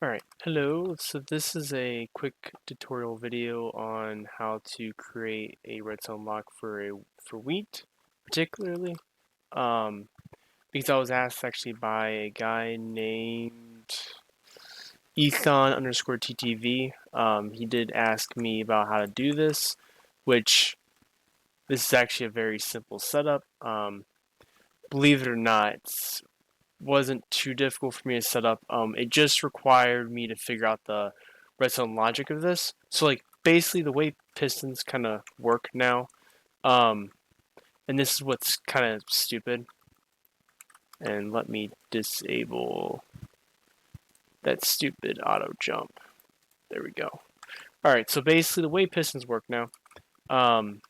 Alright, hello. So this is a quick tutorial video on how to create a redstone lock for wheat, particularly. Um, because I was asked actually by a guy named Ethon_TTV. He did ask me about how to do this, which this is actually a very simple setup. Believe it or not, wasn't too difficult for me to set up. It just required me to figure out the redstone logic of this. So like basically the way pistons kind of work now, um, and this is what's kind of stupid. And let me disable that stupid auto jump. There we go. All right, so basically the way pistons work now, and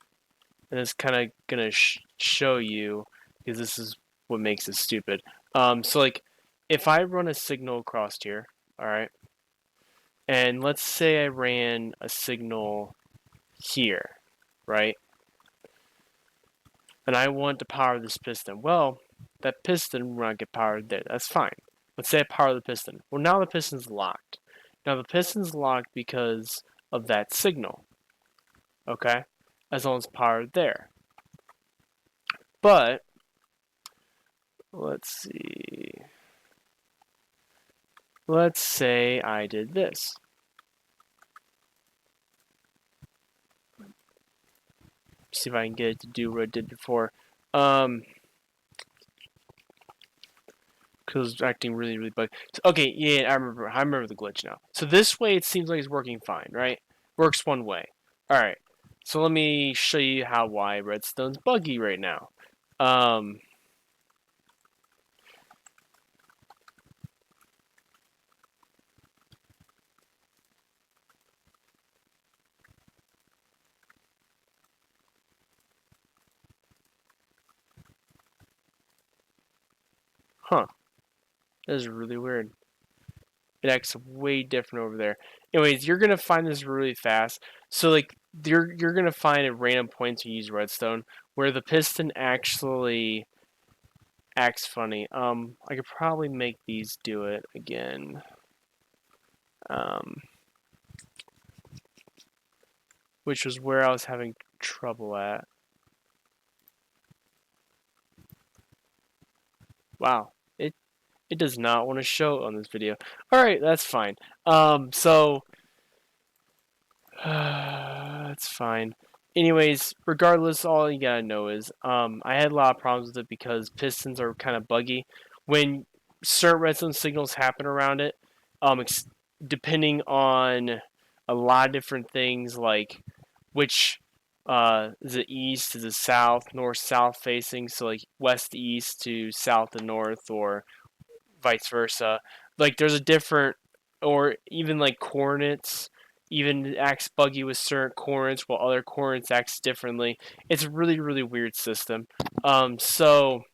it's kind of gonna show you because this is what makes it stupid. So like if I run a signal across here, all right. And let's say I ran a signal here, right? And I want to power this piston. Well, that piston will not get powered there. That's fine. Let's say I power the piston. Well, now the piston's locked. Now the piston's locked because of that signal, okay? As long as it's powered there. But, let's see. Let's say I did this. See if I can get it to do what it did before. Because it's acting really buggy. So, okay, yeah, I remember the glitch now. So this way it seems like it's working fine, right? Works one way. Alright. So let me show you why redstone's buggy right now. Huh. This is really weird. It acts way different over there. Anyways, you're gonna find this really fast. So like you're gonna find at random points you use redstone where the piston actually acts funny. I could probably make these do it again. Which was where I was having trouble at. Wow, it does not want to show on this video. All right, that's fine. So that's fine. Anyways, regardless, all you gotta know is I had a lot of problems with it because pistons are kind of buggy. When certain redstone signals happen around it, depending on a lot of different things like which is it east, is it south, north, south facing, so like west east to south to north, or vice versa. Like there's a different, or even like coordinates, even acts buggy with certain coordinates while other coordinates acts differently. It's a really weird system. So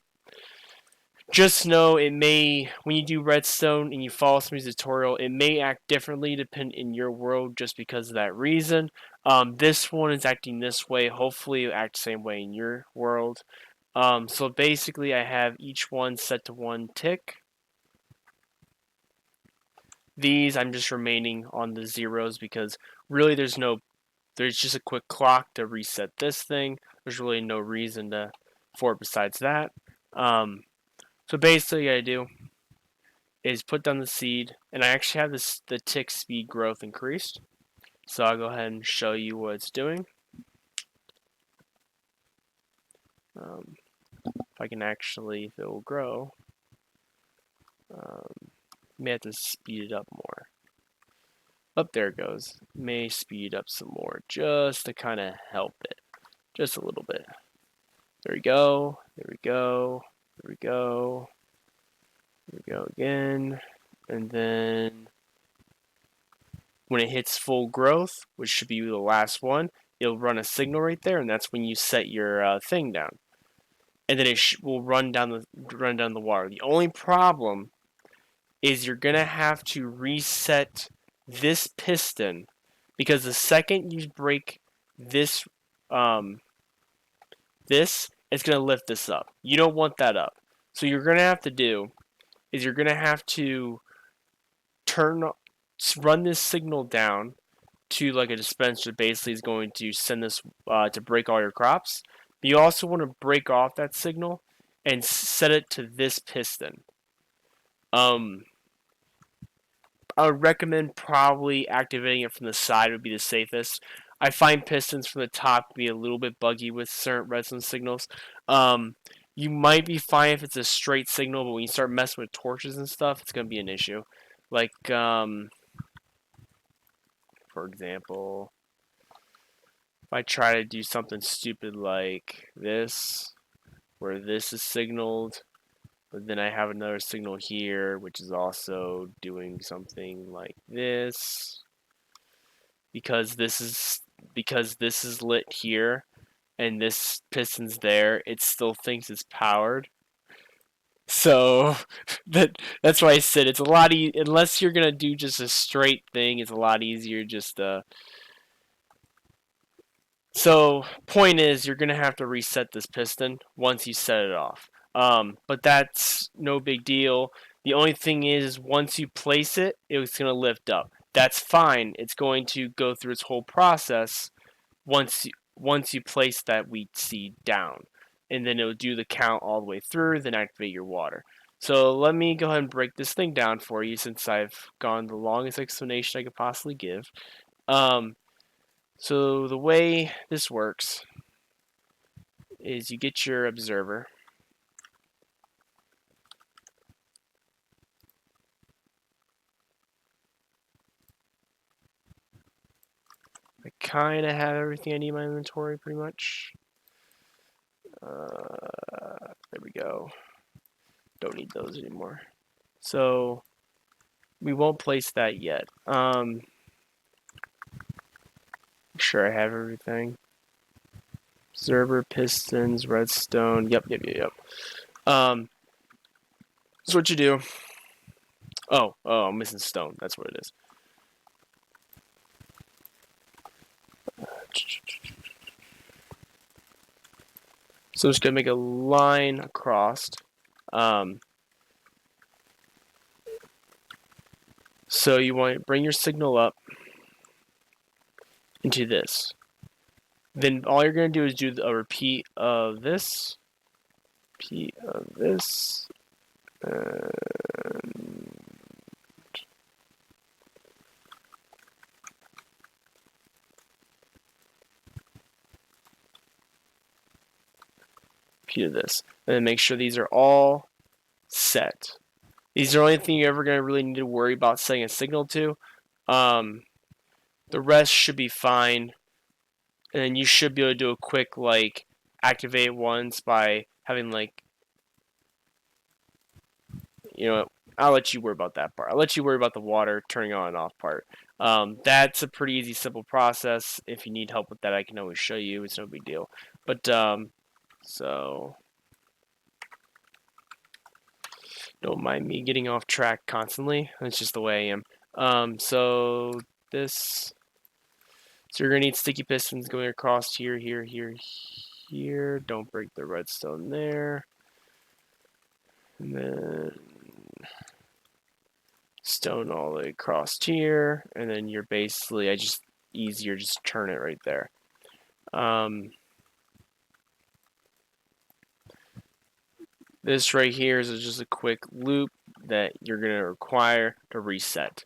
just know it may, when you do redstone and you follow somebody's tutorial, it may act differently depending in your world just because of that reason. This one is acting this way. Hopefully it'll act the same way in your world. So basically I have each one set to 1 tick. These I'm just remaining on the zeros because really there's just a quick clock to reset this thing. There's really no reason for it besides that. So basically what I do is put down the seed, and I actually have the tick speed growth increased. So I'll go ahead and show you what it's doing. If I can actually, if it will grow, may have to speed it up more. Up there it goes. May speed up some more just to kind of help it, just a little bit. There we go. There we go. There we go. There we go again. And then when it hits full growth, which should be the last one, it'll run a signal right there, and that's when you set your thing down. And then it will run down the water. The only problem is you're gonna have to reset this piston because the second you break this, it's gonna lift this up. You don't want that up. So you're gonna have to do is you're gonna have to turn run this signal down to like a dispenser, basically is going to send this to break all your crops. But you also want to break off that signal and set it to this piston. I would recommend probably activating it from the side would be the safest. I find pistons from the top to be a little bit buggy with certain redstone signals. You might be fine if it's a straight signal, but when you start messing with torches and stuff, it's going to be an issue. Like, for example, if I try to do something stupid like this, where this is signaled, but then I have another signal here, which is also doing something like this, because this is lit here, and this piston's there, it still thinks it's powered. So that's why I said it's a lot unless you're gonna do just a straight thing, it's a lot easier just So, point is, you're going to have to reset this piston once you set it off. But that's no big deal. The only thing is, once you place it, it's going to lift up. That's fine. It's going to go through its whole process once you place that wheat seed down. And then it'll do the count all the way through, then activate your water. So let me go ahead and break this thing down for you since I've gone the longest explanation I could possibly give. So the way this works is you get your observer. I kind of have everything I need in my inventory pretty much. There we go. Don't need those anymore. So we won't place that yet. Make sure I have everything. Observer, pistons, redstone. Yep. So what you do? Oh, I'm missing stone. That's what it is. So I'm just gonna make a line across. So you want to bring your signal up into this. Then all you're going to do is do a repeat of this, repeat of this, and repeat of this. And then make sure these are all set. These are the only thing you're ever going to really need to worry about setting a signal to. The rest should be fine. And then you should be able to do a quick, like, activate once by having, like, you know, I'll let you worry about that part. I'll let you worry about the water turning on and off part. That's a pretty easy, simple process. If you need help with that, I can always show you. It's no big deal. But, so, don't mind me getting off track constantly. That's just the way I am. So you're going to need sticky pistons going across here, here, here, here. Don't break the redstone there. And then stone all the way across here. And then you're basically, easier, just turn it right there. This right here is just a quick loop that you're going to require to reset.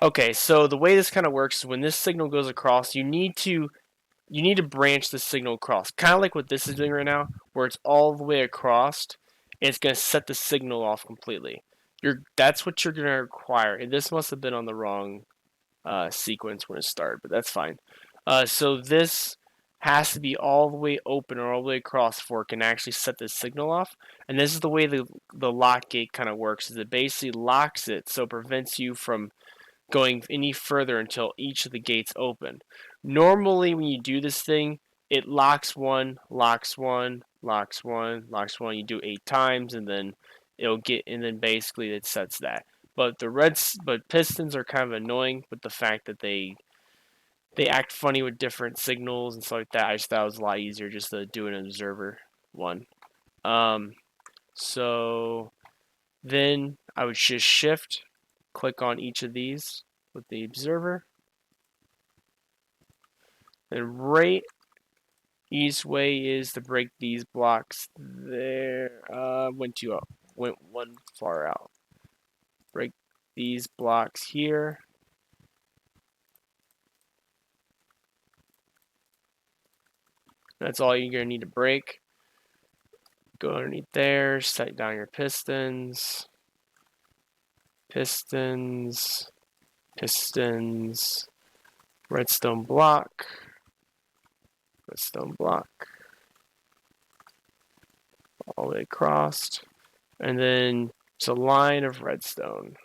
Okay, so the way this kind of works is when this signal goes across, you need to branch the signal across, kind of like what this is doing right now, where it's all the way across, and it's going to set the signal off completely. That's what you're going to require. And this must have been on the wrong sequence when it started, but that's fine. So this has to be all the way open or all the way across before it can actually set the signal off. And this is the way the lock gate kind of works, is it basically locks it so it prevents you from going any further until each of the gates open. Normally when you do this thing, it locks one, locks one, locks one, locks one. You do 8 times and then basically it sets that. But pistons are kind of annoying with the fact that they act funny with different signals and stuff like that. I just thought it was a lot easier just to do an observer one. So then I would just shift, click on each of these with the observer. And right east way is to break these blocks there. Went one far out. Break these blocks here. That's all you're going to need to break. Go underneath there, set down your pistons. Pistons. Pistons. Redstone block. Redstone block. All the way across. And then it's a line of redstone.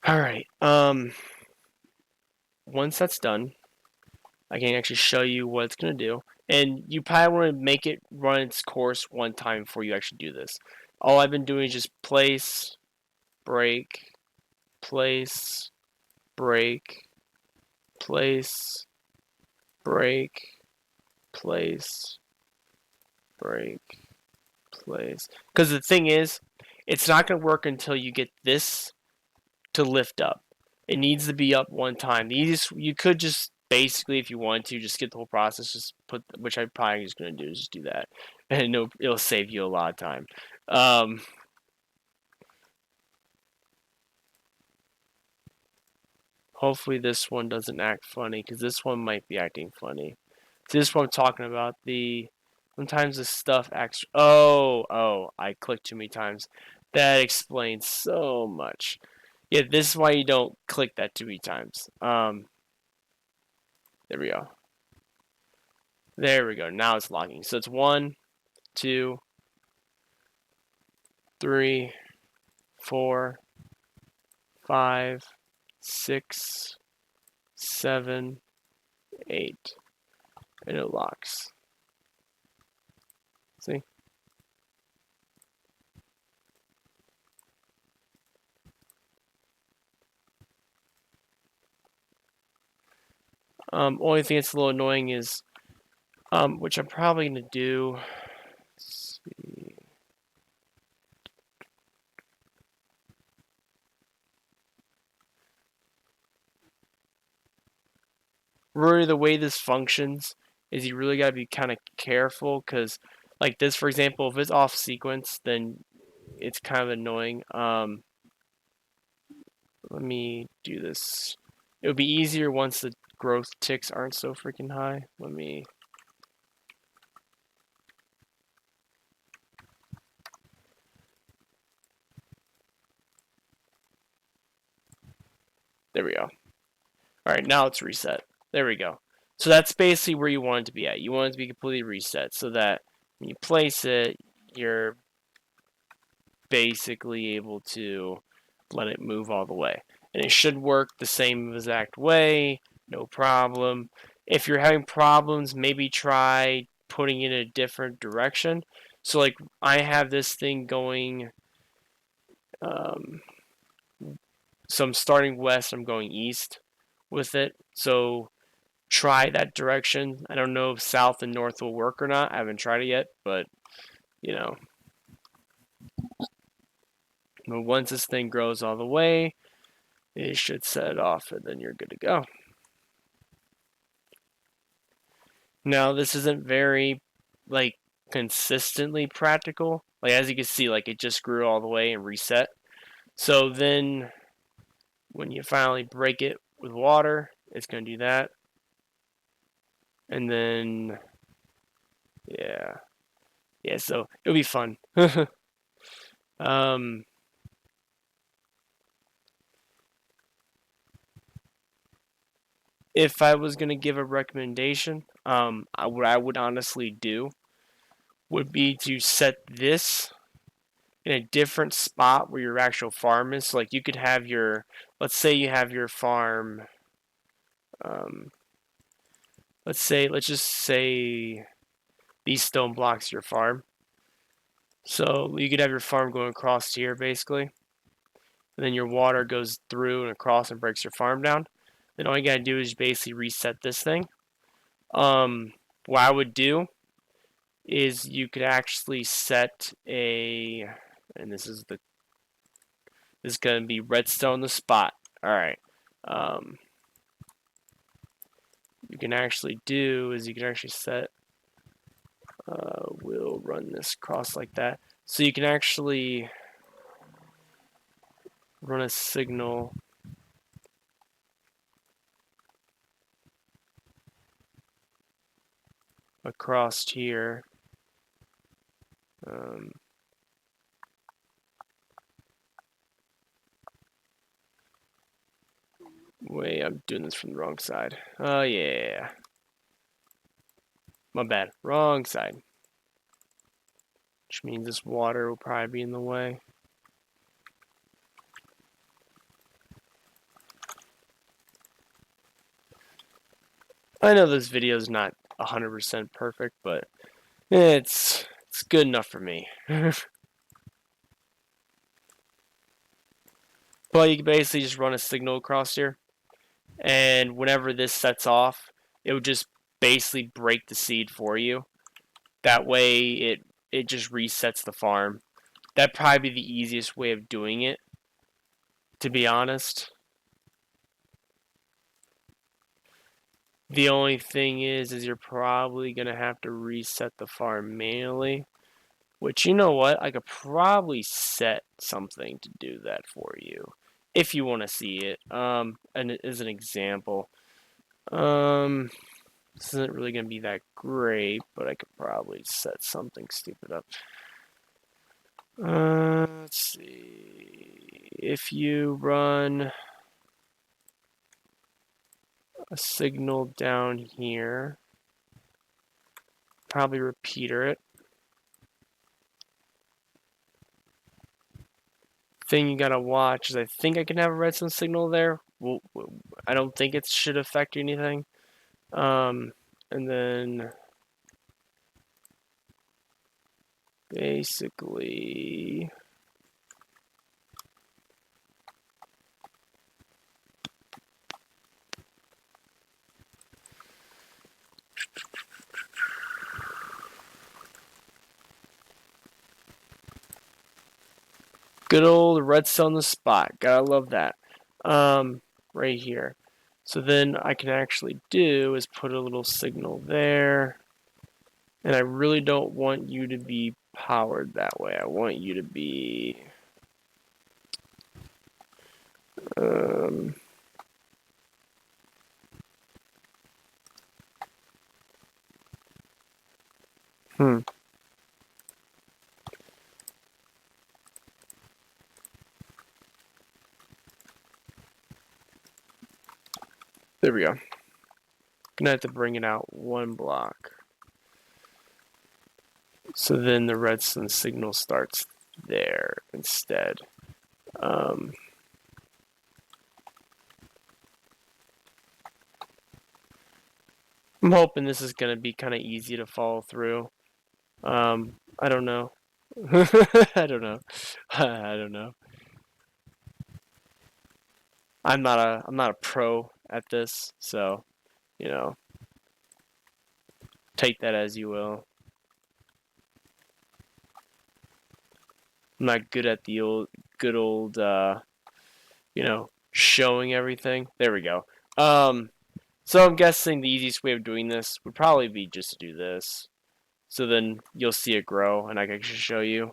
Alright, once that's done, I can actually show you what it's going to do. And you probably want to make it run its course one time before you actually do this. All I've been doing is just place, break, place, break, place, break, place, break, place. Because the thing is, it's not going to work until you get this to lift up. It needs to be up one time. You could just basically, if you want to, just get the whole process, just put, which I'm probably just going to do, is just do that, and it'll save you a lot of time. Hopefully this one doesn't act funny, because this one might be acting funny. So this is what I'm talking about. Sometimes this stuff acts. Oh, I clicked too many times. That explains so much. Yeah, this is why you don't click that too many times. There we go. There we go. Now it's locking. So it's 1, 2, 3, 4, 5, 6, 7, 8. And it locks. See? Only thing that's a little annoying is, which I'm probably going to do. Let's see. Really, the way this functions is you really got to be kind of careful, because, like this, for example, if it's off sequence, then it's kind of annoying. Let me do this. It would be easier once the growth ticks aren't so freaking high. There we go. Alright, now it's reset. There we go. So that's basically where you want it to be at. You want it to be completely reset, so that when you place it, you're basically able to let it move all the way. And it should work the same exact way, no problem. If you're having problems, maybe try putting it in a different direction. So like I have this thing going, so I'm starting west, I'm going east with it. So try that direction. I don't know if south and north will work or not. I haven't tried it yet, but you know. But once this thing grows all the way, it should set it off, and then you're good to go. Now, this isn't very, like, consistently practical. Like, as you can see, like, it just grew all the way and reset. So then, when you finally break it with water, it's going to do that. And then, yeah. Yeah, so it'll be fun. If I was going to give a recommendation, what I would honestly do would be to set this in a different spot where your actual farm is. So like you could have your, let's say you have your farm, let's just say these stone blocks your farm. So you could have your farm going across here basically. And then your water goes through and across and breaks your farm down. Then all you gotta do is basically reset this thing. What I would do is you could actually set a, and this is going to be redstone the spot. All right. You can actually do is you can actually set. We'll run this cross like that, so you can actually run a signal across here. Wait, I'm doing this from the wrong side. Oh, yeah. My bad. Wrong side. Which means this water will probably be in the way. I know this video is not 100% perfect, but it's good enough for me. But you can basically just run a signal across here, and whenever this sets off, it would just basically break the seed for you. That way it just resets the farm. That'd probably be the easiest way of doing it, to be honest. The only thing is you're probably gonna have to reset the farm manually. Which, you know what, I could probably set something to do that for you, if you want to see it. And as an example, this isn't really gonna be that great, but I could probably set something stupid up. Let's see. If you run a signal down here, probably repeater it. Thing you gotta watch is I think I can have a redstone signal there. Well, I don't think it should affect anything. And then basically good old redstone the spot. Gotta love that. Right here. So then I can actually do is put a little signal there. And I really don't want you to be powered that way. I want you to be There we go. Gonna have to bring it out one block. So then the redstone signal starts there instead. I'm hoping this is gonna be kind of easy to follow through. I don't know. I don't know. I don't know. I'm not a pro at this, so you know, take that as you will. I'm not good at the good old you know, showing everything. There we go. So I'm guessing the easiest way of doing this would probably be just to do this. So then you'll see it grow, and I can actually show you.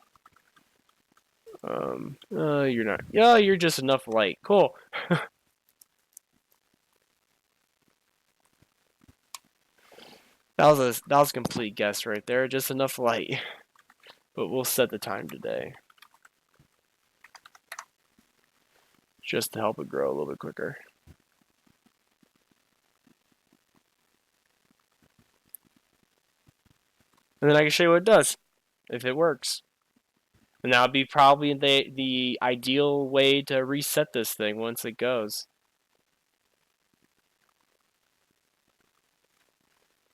You're not. Yeah, you're just enough light. Cool. That was a complete guess right there. Just enough light. But we'll set the time today, just to help it grow a little bit quicker. And then I can show you what it does, if it works. And that'll be probably the ideal way to reset this thing once it goes.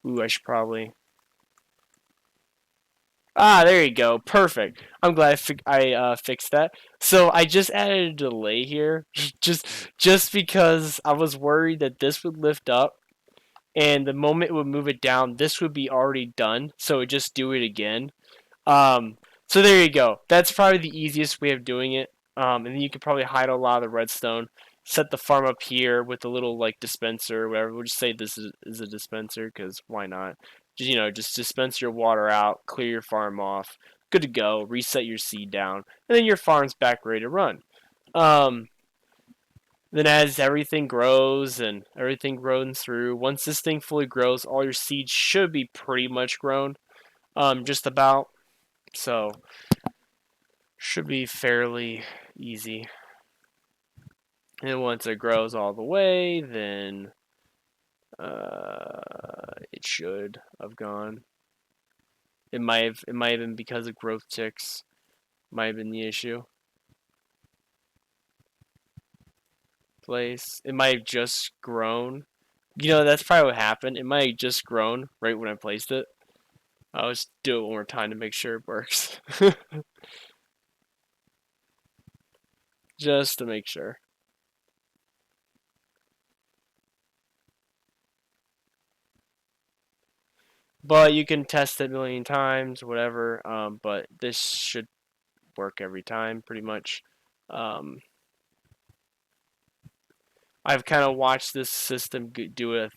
Ooh, I should probably... Ah, there you go. Perfect. I'm glad I fixed that. So I just added a delay here, just because I was worried that this would lift up, and the moment it would move it down, this would be already done, so it would just do it again. Um, so there you go. That's probably the easiest way of doing it. And then you could probably hide a lot of the redstone. Set the farm up here with a little like dispenser, or whatever. We'll just say this is a dispenser because why not? Just dispense your water out, clear your farm off, good to go. Reset your seed down, and then your farm's back ready to run. Um, then as everything grows and everything grows through, once this thing fully grows, all your seeds should be pretty much grown. Just about. So should be fairly easy. And once it grows all the way, then it should have gone. It might have been because of growth ticks. Might have been the issue. Place. It might have just grown. That's probably what happened. It might have just grown right when I placed it. I'll just do it one more time to make sure it works. Just to make sure. But you can test it a million times, whatever. But this should work every time, pretty much. Um, I've kind of watched this system do it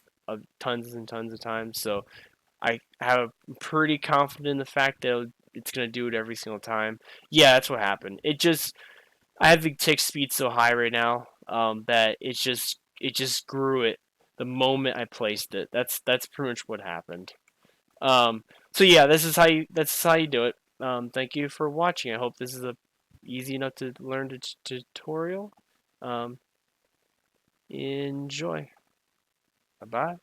tons and tons of times, so I have pretty confident in the fact that it's gonna do it every single time. Yeah, that's what happened. I have the tick speed so high right now that it just grew it the moment I placed it. That's pretty much what happened. So yeah, that's how you do it. Thank you for watching. I hope this is a easy enough to learn tutorial. Um, enjoy. Bye bye.